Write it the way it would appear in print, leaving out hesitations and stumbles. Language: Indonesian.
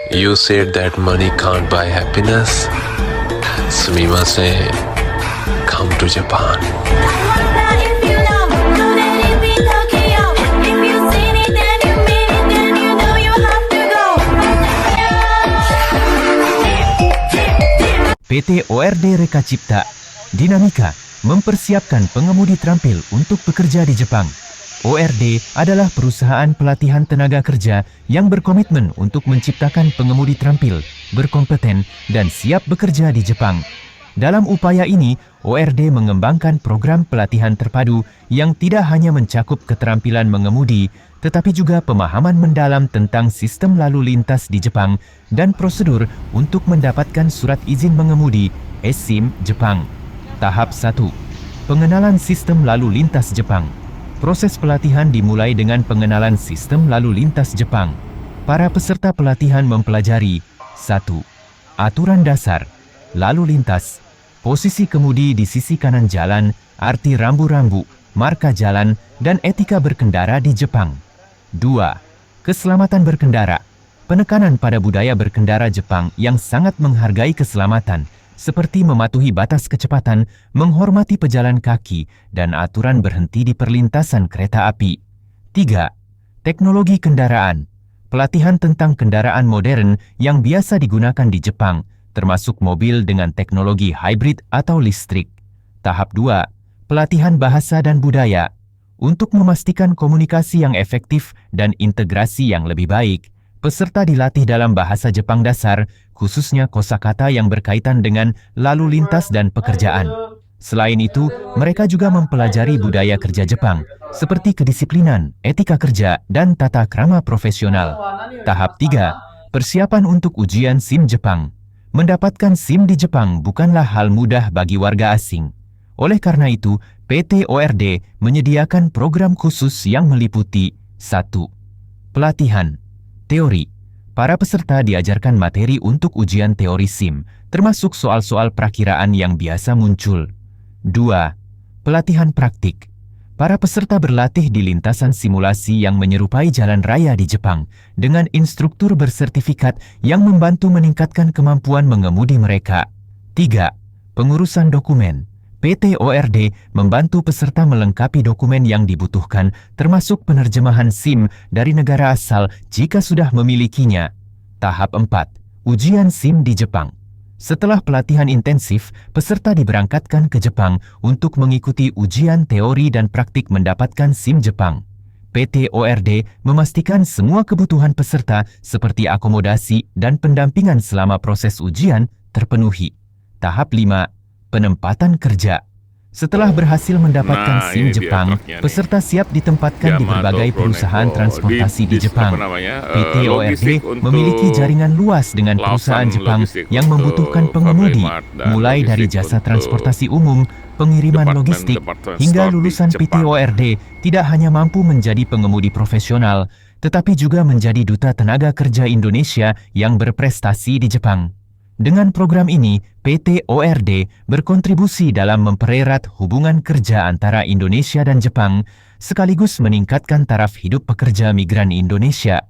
You said that money can't buy happiness. Sumimasen. Come to Japan. PT ORD Reka Cipta Dinamika mempersiapkan pengemudi terampil untuk bekerja di Jepang. ORD adalah perusahaan pelatihan tenaga kerja yang berkomitmen untuk menciptakan pengemudi terampil, berkompeten, dan siap bekerja di Jepang. Dalam upaya ini, ORD mengembangkan program pelatihan terpadu yang tidak hanya mencakup keterampilan mengemudi, tetapi juga pemahaman mendalam tentang sistem lalu lintas di Jepang dan prosedur untuk mendapatkan surat izin mengemudi (SIM) Jepang. Tahap 1. Pengenalan sistem lalu lintas Jepang. Proses pelatihan dimulai dengan pengenalan sistem lalu lintas Jepang. Para peserta pelatihan mempelajari 1. Aturan dasar lalu lintas, posisi kemudi di sisi kanan jalan, arti rambu-rambu, marka jalan, dan etika berkendara di Jepang. 2. Keselamatan berkendara. Penekanan pada budaya berkendara Jepang yang sangat menghargai keselamatan, seperti mematuhi batas kecepatan, menghormati pejalan kaki, dan aturan berhenti di perlintasan kereta api. 3. Teknologi kendaraan. Pelatihan tentang kendaraan modern yang biasa digunakan di Jepang, termasuk mobil dengan teknologi hybrid atau listrik. Tahap 2. Pelatihan bahasa dan budaya. Untuk memastikan komunikasi yang efektif dan integrasi yang lebih baik, peserta dilatih dalam bahasa Jepang dasar, khususnya kosakata yang berkaitan dengan lalu lintas dan pekerjaan. Selain itu, mereka juga mempelajari budaya kerja Jepang, seperti kedisiplinan, etika kerja, dan tata krama profesional. Tahap 3. Persiapan untuk ujian SIM Jepang. Mendapatkan SIM di Jepang bukanlah hal mudah bagi warga asing. Oleh karena itu, PT ORD menyediakan program khusus yang meliputi 1. Pelatihan teori. Para peserta diajarkan materi untuk ujian teori SIM, termasuk soal-soal prakiraan yang biasa muncul. 2. Pelatihan praktik. Para peserta berlatih di lintasan simulasi yang menyerupai jalan raya di Jepang, dengan instruktur bersertifikat yang membantu meningkatkan kemampuan mengemudi mereka. 3. Pengurusan dokumen. PT ORD membantu peserta melengkapi dokumen yang dibutuhkan, termasuk penerjemahan SIM dari negara asal jika sudah memilikinya. Tahap 4. Ujian SIM di Jepang. Setelah pelatihan intensif, peserta diberangkatkan ke Jepang untuk mengikuti ujian teori dan praktik mendapatkan SIM Jepang. PT ORD memastikan semua kebutuhan peserta seperti akomodasi dan pendampingan selama proses ujian terpenuhi. Tahap 5. Penempatan kerja. Setelah berhasil mendapatkan SIM Jepang, peserta siap ditempatkan di berbagai perusahaan transportasi di Jepang. PT ORD memiliki jaringan luas dengan perusahaan Jepang yang membutuhkan pengemudi, mulai dari jasa transportasi umum, pengiriman logistik, hingga lulusan PT ORD tidak hanya mampu menjadi pengemudi profesional, tetapi juga menjadi duta tenaga kerja Indonesia yang berprestasi di Jepang. Dengan program ini, PT ORD berkontribusi dalam mempererat hubungan kerja antara Indonesia dan Jepang, sekaligus meningkatkan taraf hidup pekerja migran Indonesia.